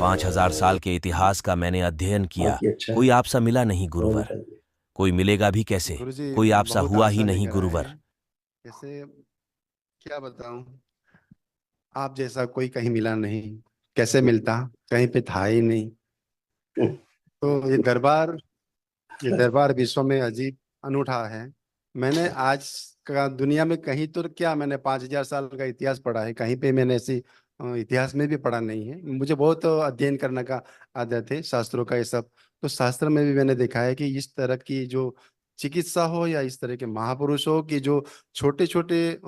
5000 साल के इतिहास का मैंने अध्ययन किया, बाकी अच्छा है। कोई आपसा मिला नहीं और गुरुवर। बताइए। कोई मिलेगा भी कैसे, गुरुजी कोई आपसा बहुत हुआ ही आशा नहीं लेकर आए गुरुवर। हैं। कैसे क्या बताऊं, आप जैसा कोई कहीं मिला नहीं। कैसे मिलता, कहीं पे था ही नहीं। तो ये दरबार विश्व में अजीब अनूठा है। मैंने आज का दुनिया में कहीं तो क्या, मैंने 5000 साल का इतिहास पढ़ा है, कहीं पे मैंने ऐसी इतिहास में भी पढ़ा नहीं है। मुझे बहुत अध्ययन करने का आदत है, शास्त्रों का ये सब। तो शास्त्र में भी मैंने देखा है कि इस तरह की जो चिकित्सा हो या इस तरह के महापुरुष हो कि जो छोटे छोटे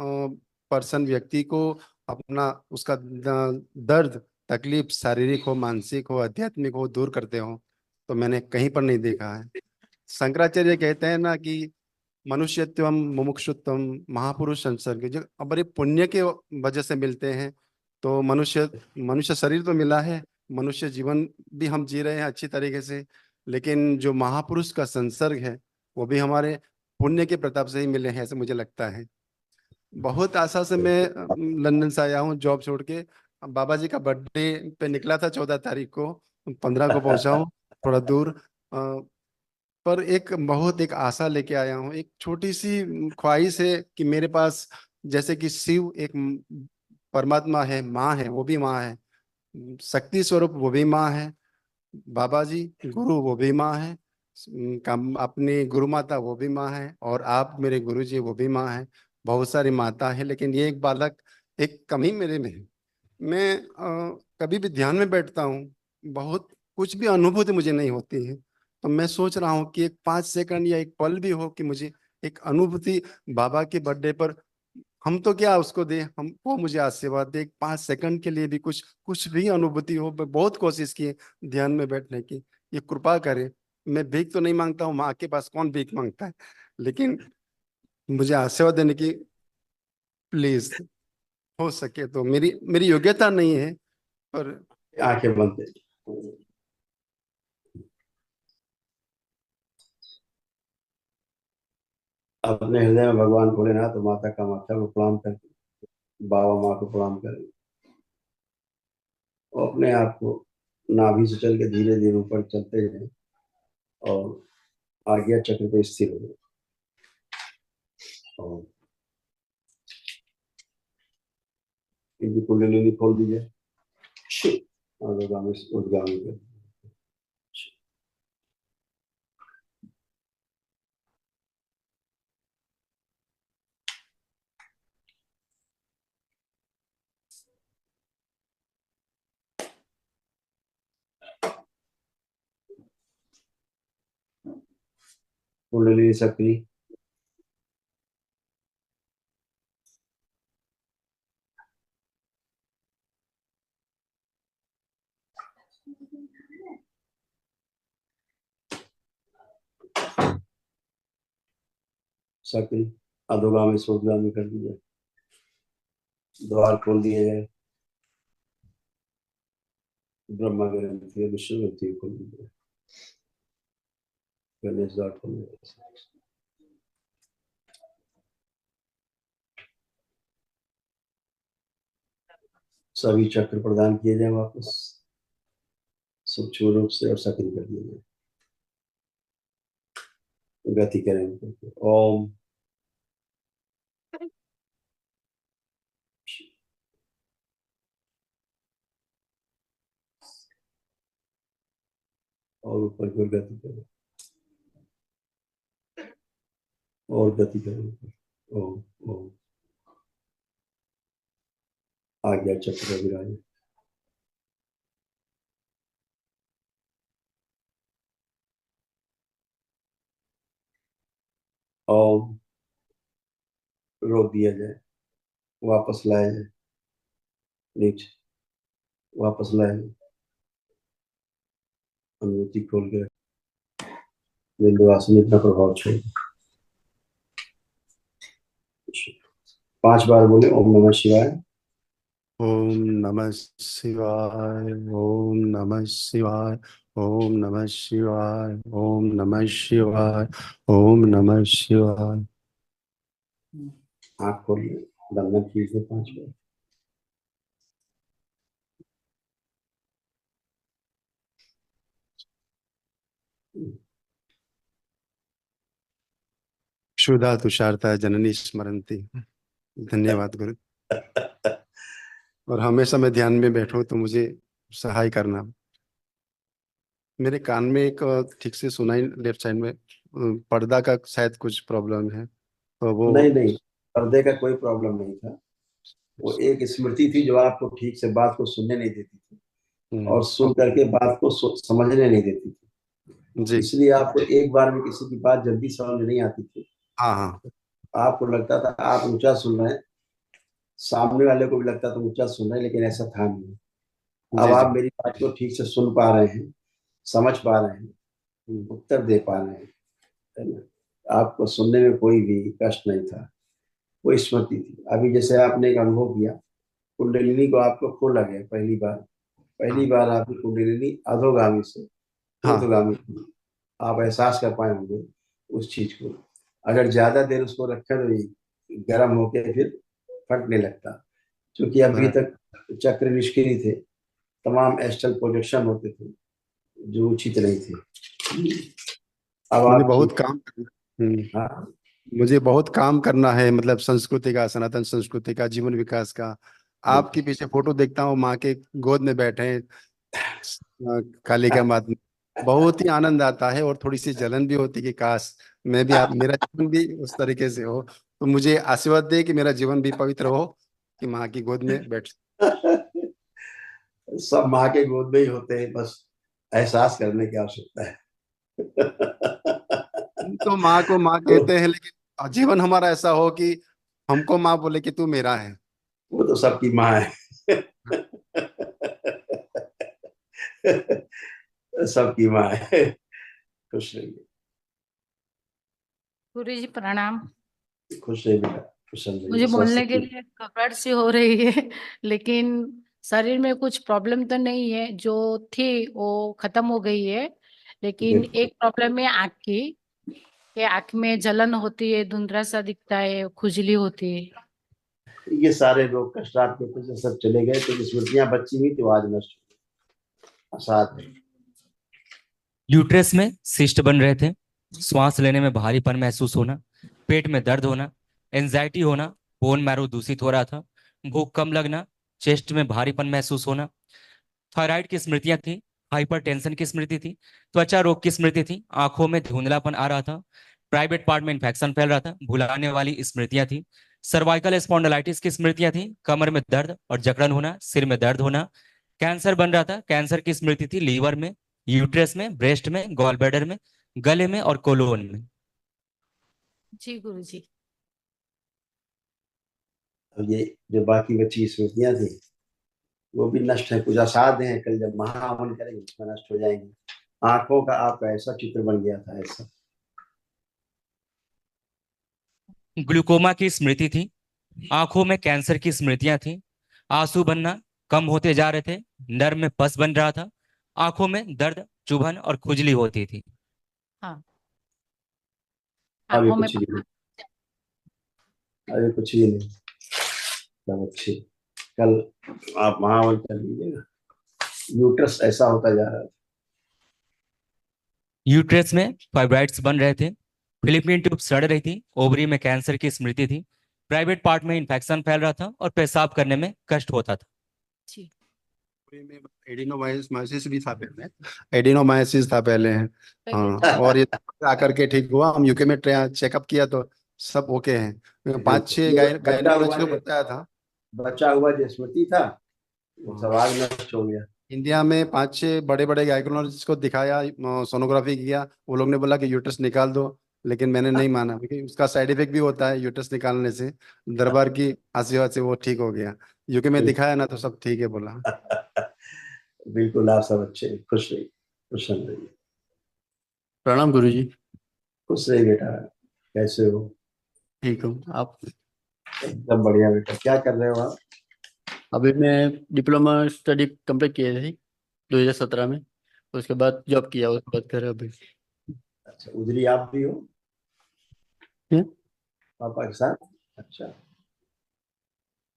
पर्सन व्यक्ति को अपना उसका दर्द तकलीफ शारीरिक हो, मानसिक हो, आध्यात्मिक हो, दूर करते हो, तो मैंने कहीं पर नहीं देखा है। शंकराचार्य कहते हैं ना कि मनुष्यत्वम मुमुक्षुत्वम महापुरुष संसर्ग, जो बड़े पुण्य के वजह से मिलते हैं। तो मनुष्य मनुष्य शरीर तो मिला है, मनुष्य जीवन भी हम जी रहे हैं अच्छी तरीके से, लेकिन जो महापुरुष का संसर्ग है वो भी हमारे पुण्य के प्रताप से ही मिले हैं, ऐसे मुझे लगता है। बहुत आशा से मैं लंदन से आया हूँ जॉब छोड़ के। बाबा जी का बर्थडे पे निकला था 14 तारीख को, 15 को पहुंचा हूँ, थोड़ा दूर। पर एक आशा लेके आया हूँ, एक छोटी सी ख्वाहिश है कि मेरे पास जैसे कि शिव एक परमात्मा है, माँ है, वो भी माँ है, शक्ति स्वरूप वो भी माँ है, बाबा जी गुरु वो भी माँ है, अपनी गुरु माता वो भी माँ है, और आप मेरे गुरु जी वो भी माँ है। बहुत सारी माता है, लेकिन ये एक बालक, एक कमी मेरे में है। मैं कभी भी ध्यान में बैठता हूँ, बहुत कुछ भी अनुभूति मुझे नहीं होती है। तो मैं सोच रहा हूँ कि एक 5 सेकंड या एक पल भी हो कि मुझे एक अनुभूति बाबा के बर्थडे पर, हम तो क्या उसको दे, हम वो मुझे आशीर्वाद दे, एक 5 सेकंड के लिए भी कुछ कुछ भी अनुभूति हो। मैं बहुत कोशिश की है ध्यान में बैठने की, ये कृपा करे। मैं भीख तो नहीं मांगता हूँ, माँ के पास कौन भीख मांगता है, लेकिन मुझे आशीर्वाद देने की प्लीज, हो सके तो। मेरी मेरी योग्यता नहीं है, पर आंखें बंद करिए। अपने हृदय में भगवान भोलेनाथ और माता कामाख्या को प्रणाम करके बाबा माँ को प्रणाम करें, और अपने आप को नाभि से चल के धीरे धीरे ऊपर चलते जाएं और आज्ञा चक्र पे स्थिर हो जाए। और इनकी कुंडलिनी खोल दीजिए और उद्गामी कर। कुंडलिनी सक्रिय। सक्रिय अधोगामी ऊर्ध्वगामी कर दीजिए। द्वार खोल दिए गए। ब्रह्मा ग्रंथि विष्णु ग्रंथि खोल दीजिए। गणेश द्वार खोल दीजिए। सभी चक्र प्रदान किए जाए वापस सूक्ष्म रूप से और सक्रिय कर दिए जाए। गति करें। ओम और ऊपर की ओर गति करें और गति करें। ओम ओम आज्ञा चक्र विराज। ओम रोक दिया जाए, वापस लाया जाए, नीचे वापस लाया जाए। अनुमति खोल के विंध्यवासिनी इतना प्रभाव छोड़। 5 बार बोले ओम नमः शिवाय। ओम नमः शिवाय, ओम नमः शिवाय, ओम नमः शिवाय, ओम नमः शिवाय, ओम नमः शिवाय। आँख खोलिए, दंडक कीजिए 5 बार। क्षुधा तुषारता जननी स्मरंती। धन्यवाद गुरु। और हमेशा मैं ध्यान में बैठूं तो मुझे सहाय करना। मेरे कान में एक ठीक से सुनाई, लेफ्ट साइड में पर्दा का शायद कुछ प्रॉब्लम है, तो वो नहीं नहीं, पर्दे का कोई प्रॉब्लम नहीं था। वो एक स्मृति थी जो आपको ठीक से बात को सुनने नहीं देती थी और सुन करके बात को समझने नहीं देती थी। जी। इसलिए आपको एक बार में किसी की बात जल्दी समझ में नहीं आती थी। हाँ हाँ। आपको लगता था आप ऊंचा सुन रहे हैं, सामने वाले को भी लगता था ऊंचा सुन रहे हैं, लेकिन ऐसा था नहीं। अब जी जी। आप मेरी बात को ठीक से सुन पा रहे हैं, समझ पा रहे हैं, उत्तर दे पा रहे हैं, है ना। आपको सुनने में कोई भी कष्ट नहीं था, वो स्मृति थी। अभी जैसे आपने एक अनुभव किया, कुंडलिनी को आपको खोला गया पहली बार आपकी कुंडलिनी अधोगामी से हाँ ऊर्ध्वगामी थी। आप एहसास कर पाए होंगे उस चीज को। अगर ज्यादा देर उसको रखें तो ये गर्म होकर फिर फटने लगता, क्योंकि अभी बराबर। तक चक्र निष्क्रिय थे, तमाम एस्ट्रल प्रोजेक्शन होते थे जो उचित नहीं थे। अब मुझे आप बहुत ठीक। काम हाँ मुझे बहुत काम करना है, मतलब संस्कृति का, सनातन संस्कृति का, जीवन विकास का। आपके बिल्कुल। पीछे फोटो देखता हूँ, माँ के गोद में बैठे हैं काली का मात में। बहुत ही आनंद आता है और थोड़ी सी जलन भी होती है कि काश मैं भी, आप मेरा जीवन भी उस तरीके से हो। तो मुझे आशीर्वाद दे कि मेरा जीवन भी पवित्र हो, कि माँ की गोद में बैठ। सब माँ के गोद में ही होते हैं, बस एहसास करने की आवश्यकता है। हम तो माँ को माँ तो कहते हैं, लेकिन जीवन हमारा ऐसा हो कि हमको माँ बोले कि तू मेरा है। वो तो सबकी माँ है। सबकी माँ है। खुश रहिए। गुरु जी प्रणाम। खुश रहिए बेटा, प्रसन्न रहिए, मुझे स्वस्थ बोलने के रहिए। लिए घबराहट सी हो रही है लेकिन शरीर में कुछ प्रॉब्लम तो नहीं है, जो थी वो खत्म हो गई है। लेकिन बिल्कुल। एक प्रॉब्लम है आँख की, कि आँख में जलन होती है, धुंधला सा दिखता है, खुजली होती है। ये सारे रोग कष्ट आपके ऊपर से सब चले गए, तो स्मृतियां बची हुई तो आज नष्ट हो गई। असाध है। यूट्रस में सिस्ट बन रहे थे, श्वास लेने में भारीपन महसूस होना, पेट में दर्द होना, एंजाइटी होना, बोन मैरो दूषित हो रहा था, भूख कम लगना, चेस्ट में भारीपन महसूस होना, थायराइड की स्मृतियां थी, हाइपरटेंशन की स्मृति थी, त्वचा रोग की स्मृति थी, आंखों में धुंधलापन आ रहा था, प्राइवेट पार्ट में इन्फेक्शन फैल रहा था, भुलाने वाली स्मृतियां थी, सर्वाइकल स्पॉन्डिलाइटिस की स्मृतियां थी, कमर में दर्द और जकड़न होना, सिर में दर्द होना, कैंसर बन रहा था, कैंसर की स्मृति थी, लीवर में, यूट्रस में, ब्रेस्ट में, गॉल ब्लैडर में, गले में और कोलोन में। जी गुरु जी। अब ये जो बाकी बची स्मृतियां थी वो भी नष्ट है, कुछ असाध हैं, कल जब महाअमन करेंगे उसमें नष्ट हो जाएंगे। आंखों का आपका ऐसा चित्र बन गया था, ऐसा। ग्लूकोमा की स्मृति थी, आंखों में कैंसर की स्मृतियां थी, आंसू बनना कम होते जा रहे थे, नर्व में पस बन रहा था, आंखों में दर्द, चुभन और खुजली होती थी। हाँ, अभी आंखों में कुछ भी नहीं, अभी कुछ भी नहीं, सब अच्छे। कल आप महाअमन कर लीजिएगा। यूट्रस ऐसा होता जा रहा है। यूट्रस में फाइब्राइड्स बन रहे थे, फिलिपिन ट्यूब सड़ रही थी, ओवरी में कैंसर की स्मृति थी, प्राइवेट पार्ट में इन्फेक्शन फैल रहा था और पेशाब करने में कष्ट होता था। जी। में एडिनोमाइसिस भी था पहले, एडिनोमाइसिस था पहले। हाँ, पहले और ये आकर के ठीक हुआ। हम यूके में चेकअप किया तो सब ओके हैं। 5-6 ये बचा गायनोलॉजिस्ट हुआ को बताया था। बचा हुआ जो स्मृति था वो सब हाँ, आज नष्ट हो गया। इंडिया में 5-6 बड़े बड़े गायनोलॉजिस्ट को दिखाया, सोनोग्राफी किया, वो लोग ने बोला कि यूट्रस निकाल दो, लेकिन मैंने नहीं माना, क्योंकि उसका साइड इफेक्ट भी होता है यूट्रस निकालने से। दरबार की आशीर्वाद से वो ठीक हो गया। यूके में दिखाया ना तो सब ठीक है बोला। बिल्कुल, आप सब अच्छे, खुश रहिए, प्रसन्न रहिए। प्रणाम गुरुजी। खुश रहिए बेटा। कैसे हो? ठीक हूँ, आप? एकदम बढ़िया बेटा। क्या कर रहे हो आप? अभी मैं डिप्लोमा स्टडी कंप्लीट किए थे 2017 में, उसके बाद जॉब किया, उसके बाद कर अभी। अच्छा, उधरी आप भी हो क्या? पापा के साथ? अच्छा,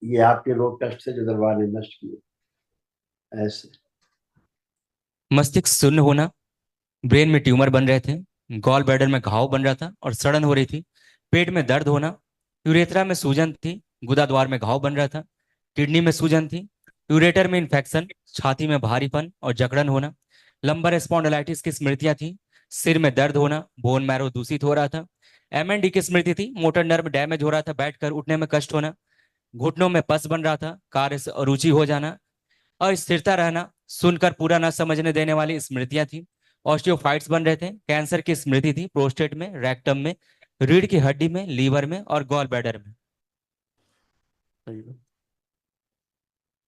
ये आपके रोग कष्ट से जो दरबार ने नष्ट किए ऐसे। मस्तिष्क शून्य होना, ब्रेन में ट्यूमर बन रहे थे, गॉल ब्लैडर में घाव बन रहा था और सड़न हो रही थी, पेट में दर्द होना, यूरेथ्रा में सूजन थी, गुदा द्वार में घाव बन रहा था, किडनी में सूजन थी, यूरेटर में इन्फेक्शन, छाती में भारीपन और जकड़न होना, लंबर स्पॉन्डिलाइटिस की स्मृतियां थी, सिर में दर्द होना, बोन मैरो दूषित हो रहा था, एमएनडी की स्मृति थी, मोटर नर्व डैमेज हो रहा था, बैठकर उठने में कष्ट होना, घुटनों में पस बन रहा था, कार्य से अरुचि हो जाना, अस्थिरता रहना, सुनकर पूरा न समझने देने वाली स्मृतियां थी, ऑस्टियोफाइट्स बन रहे थे, कैंसर की स्मृति थी, प्रोस्टेट में, रेक्टम में, रीढ़ की हड्डी में, लीवर में और गॉल ब्लैडर में। सही है,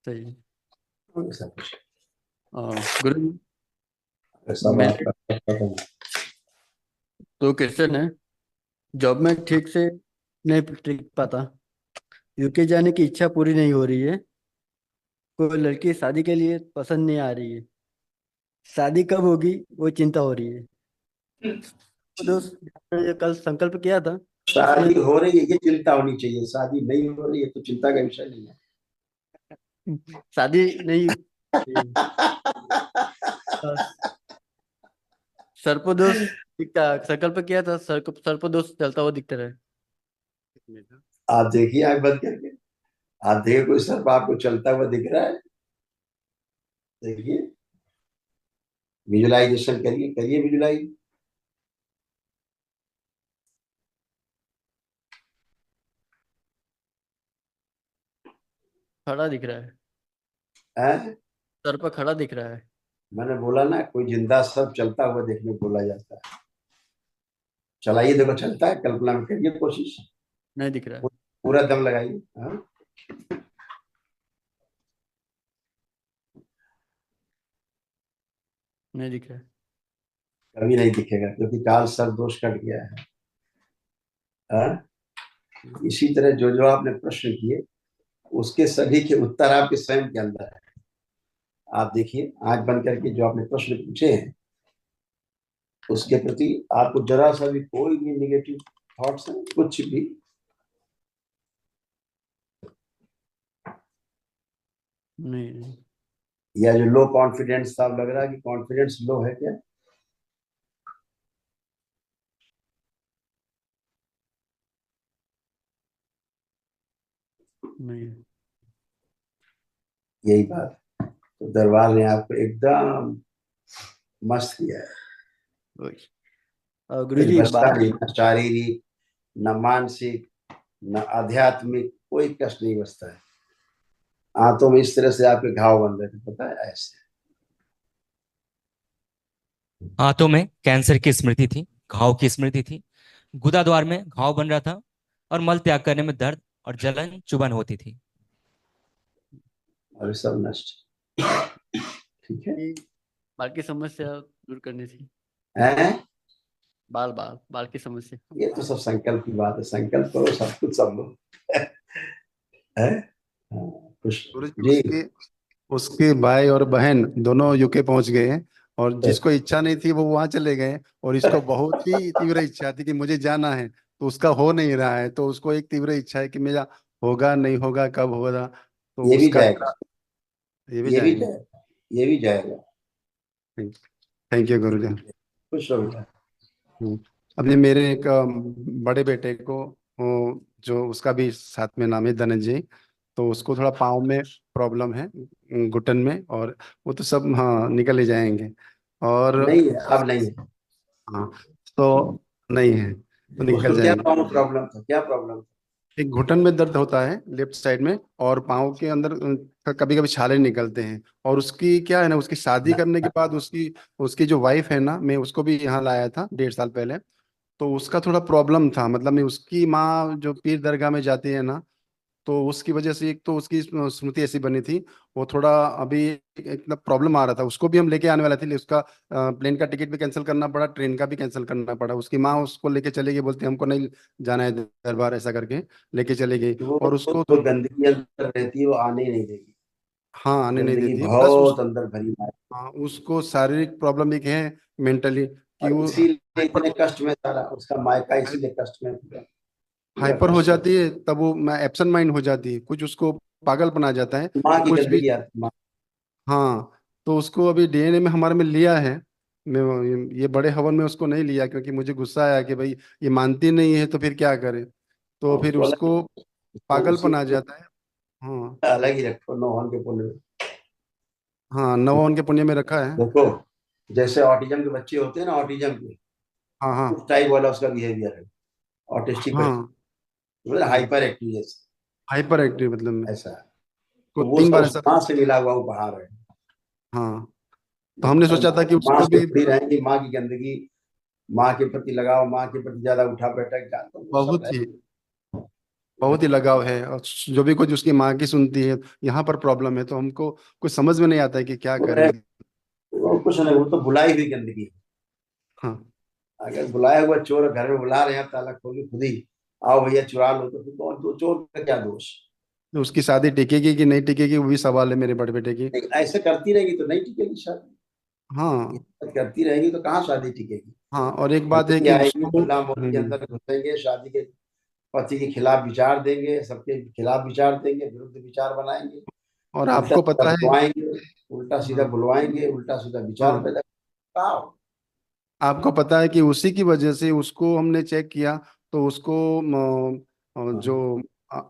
सही है। ऐसा कुछ गुरु जी, ऐसा मैं बात पता नहीं। तो क्वेश्चन है, जॉब में ठीक से नहीं टिक पाता, यूके जाने की इच्छा पूरी नहीं हो रही है, कोई लड़की शादी के लिए पसंद नहीं आ रही है, शादी कब होगी वो चिंता हो रही है। तो दोस्त, मैंने कल संकल्प किया था, उसमें शादी हो रही है ये चिंता होनी चाहिए, शादी नहीं हो रही है तो चिंता का विषय नहीं है। शादी नहीं, सर्पदोष दिखता, संकल्प किया था, सर्पदोष चलता हुआ दिखता रहे। आप देखिए आंख बंद करके, आप देखिए कोई सर्प आपको चलता हुआ दिख रहा है, देखिए, विजुलाइजेशन करिए, करिए विजुलाइज। खड़ा दिख रहा है, हैं? सर्प खड़ा दिख रहा है। मैंने बोला ना, कोई जिंदा सर्प चलता हुआ देखने को बोला जाता है। चलाइए, देखो चलता है, कल्पना में करिए कोशिश, नहीं दिख रहा है, पूरा दम लगाइए। हाँ? नहीं दिख रहा है। कभी नहीं दिखेगा क्योंकि काल सर्प दोष कट गया है। हाँ? इसी तरह जो जो आपने प्रश्न किए उसके सभी के उत्तर आपके स्वयं के अंदर है। आप देखिए आंख बंद करके जो आपने प्रश्न पूछे हैं उसके प्रति आपको जरा सा भी कोई भी निगेटिव थॉट्स है, कुछ भी? नहीं, या जो लो कॉन्फिडेंस था, लग रहा है कि कॉन्फिडेंस लो है क्या? नहीं। यही बात, तो दरबार ने आपको एकदम मस्त किया है। गुरु कुछ जी, बचता नहीं, न शारीरिक, न मानसिक, न आध्यात्मिक, कोई कष्ट नहीं बचता है। आंतों में इस तरह से आपके घाव बन रहे थे, पता है ऐसे। हाथों में कैंसर की स्मृति थी, घाव की स्मृति थी, गुदा द्वार में घाव बन रहा था और मल त्याग करने में दर्द और जलन चुभन होती थी। और सब नष्ट, ठीक है। बाल की समस्या दूर करनी थी, हैं? बाल की समस्या। ये तो सब संकल्प की बात है, संकल्प करो, सब कुछ सब लोग है। हाँ, खुश गुरुजी, जी। उसके उसके भाई और बहन दोनों यूके पहुंच गए हैं, और जिसको इच्छा नहीं थी वो वहां चले गए, और इसको बहुत ही तीव्र इच्छा थी कि मुझे जाना है, तो उसका हो नहीं रहा है, तो उसको एक तीव्र इच्छा है कि मेरा होगा नहीं होगा, कब होगा, तो ये भी उसका जाएगा, ये भी ये भी जाएंगे। जाएगा, ये भी जाएगा। थैंक यू गुरुजी। खुश हो बेटा। अभी मेरे एक बड़े बेटे को जो उसका भी साथ में नाम है धनंजय, तो उसको थोड़ा पाँव में प्रॉब्लम है, घुटन में, और वो तो सब हाँ निकल ही जाएंगे, और नहीं है, अब नहीं है। हाँ, तो नहीं है तो निकल उसको क्या जाएंगे। प्रॉब्लम था, क्या प्रॉब्लम था? एक घुटन में दर्द होता है लेफ्ट साइड में, और पाँव के अंदर कभी कभी छाले निकलते हैं, और उसकी क्या है ना, उसकी शादी करने के बाद उसकी उसकी जो वाइफ है ना, मैं उसको भी यहाँ लाया था 1.5 साल पहले, तो उसका थोड़ा प्रॉब्लम था, मतलब में उसकी माँ जो पीर दरगाह में जाती है ना, तो उसकी वजह से एक तो उसकी स्मृति ऐसी बनी थी, वो थोड़ा अभी एक प्रॉब्लम आ रहा था, उसको भी हम लेके आने वाले थे, लेकिन उसका प्लेन का टिकट भी कैंसिल करना पड़ा, ट्रेन का भी कैंसिल करना पड़ा, उसकी माँ उसको लेके चली गई, बोलती हमको नहीं जाना है दरबार, ऐसा करके लेके चली गई, और उसको वो गंदगी अंदर रहती है, वो आने ही नहीं देगी। हाँ आने नहीं गंदगी देती, प्लस बहुत अंदर भरी है। हाँ, उसको शारीरिक प्रॉब्लम एक है, मेंटली, कि और वो इसीलिए हाइपर इतने कष्ट में सारा उसका मायका, इसीलिए कष्ट में पूरा पूरा हाइपर हो कष्ट में। जाती है, तब वो मैं एब्सेंट माइंड हो जाती है, कुछ उसको पागल बना जाता है, माँ तो की कुछ भी। गंदगी आती है, माँ। हाँ, तो उसको अभी डीएनए में हमारे में लिया है, मैं ये बड़े हवन में उसको नहीं लिया, क्योंकि मुझे गुस्सा आया कि भाई ये मानती नहीं है तो फिर क्या करें। तो और फिर उसको उसको अलग पागलपन आ जाता है। हाँ अलग ही रखो नौहन के पुण्य में। हाँ, नौवन के पुण्य में रखा है। देखो जैसे ऑटिज्म के बच्चे होते हैं ना, ऑटिज्म के हाँ हाँ उस टाइप वाला उसका बिहेवियर है। ऑटिस्टिक बच्चे हाँ मतलब हाइपर एक्टिव जैसे हाइपर एक्टिव मतलब में ऐसा। को तो वो 3 बार सब ऐसा। माँ से मिला हुआ उपहार है। हाँ, तो हमने सोचा था कि माँ उसको से भी जुड़ी रहेंगी, माँ की गंदगी, माँ के प्रति लगाव, माँ के प्रति ज्यादा उठा बैठक का तो वो सब बहुत है। ही बहुत ही लगाव है, और जो भी कुछ उसकी माँ की सुनती है, यहाँ पर प्रॉब्लम है, तो हमको कुछ समझ में नहीं आता है कि क्या वो करें। वो कुछ नहीं, वो तो बुलाई हुई गंदगी है। हाँ, अगर बुलाया हुआ चोर घर में बुला रहे हैं, ताला खोल के खुद ही आओ भैया चुरा लो, तो फिर तो चोर का क्या दोष। तो उसकी शादी टिकेगी कि नहीं टिकेगी, वो भी सवाल है मेरे बड़े बेटे की। नहीं, ऐसे करती रहेगी तो नहीं टिकेगी शादी। हाँ करती रहेगी तो कहाँ शादी टिकेगी। हाँ, और एक बात है गंदगी कि आएगी, उसको मुल्ला मोहल्ले के अंदर घुसेंगे, शादी के पति के खिलाफ विचार देंगे, सबके खिलाफ विचार देंगे, विरुद्ध विचार बनाएंगे, और उल्टा आपको सीधा पता है। बुलवाएंगे, उल्टा सीधा हाँ बुलवाएंगे, उल्टा सीधा विचार हाँ, पैदा कहाँ हो? आपको पता है कि उसी की वजह से उसको हमने चेक किया, तो उसको जो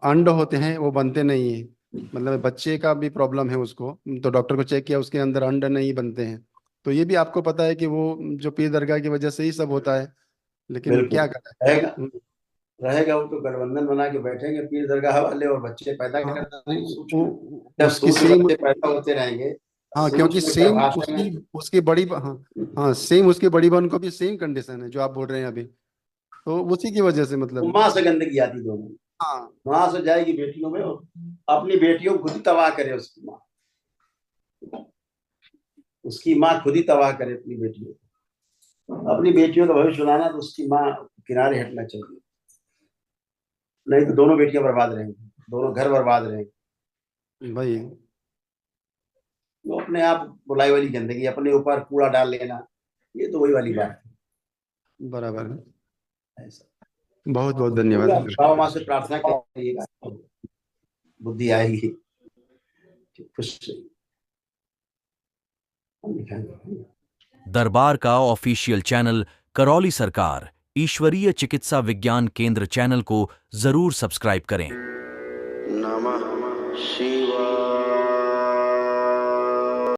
अंड होते हैं वो बनते नहीं है। मतलब बच्चे का भी प्रॉब्लम है उसको, तो डॉक्टर को चेक किया, उसके अंदर अंड नहीं बनते हैं। तो ये भी आपको पता है कि वो जो पीर दरगाह की वजह से ही सब होता है, लेकिन बिल्कुल क्या करें। रहेगा। हम्म, रहेगा वो तो गठबंधन बना के बैठेंगे पीर दरगाह वाले, और बच्चे पैदा हाँ, करते रहेंगे सूझ के। जब उसकी सूझ के सेम। बच्चे पैदा होते रहेंगे, हाँ, सूझ क्योंकि में क्या सेम भाषा उसकी में। उसकी बड़ी हाँ हाँ, सेम उसकी बड़ी बहन को भी सेम कंडीशन है जो आप बोल रहे हैं अभी। तो उसी की वजह से वो मतलब। माँ से गंदगी आती दोनों, हाँ माँ से जाएगी बेटियों में, और अपनी बेटियों को खुद ही तबाह करे उसकी माँ। उसकी माँ खुद ही तबाह करे अपनी बेटियों को। अपनी बेटियों का भविष्य बनाना तो उसकी माँ किनारे हटना चाहिए, नहीं तो दोनों बेटियां बर्बाद रहेंगी, दोनों घर बर्बाद रहेंगे। भाई, वो अपने आप बुलाई वाली गंदगी, अपने ऊपर कूड़ा डाल लेना, ये तो वही वाली बात बराबर है। है। ऐसा बहुत बहुत तो भी धन्यवाद। आप बाबा माँ से प्रार्थना करिएगा, बुद्धि आएगी, खुश रहिए। हम दिखाएंगे। दरबार का ऑफिशियल चैनल करौली सरकार ईश्वरीय चिकित्सा विज्ञान केंद्र चैनल को जरूर सब्सक्राइब करें। नमः शिवाय।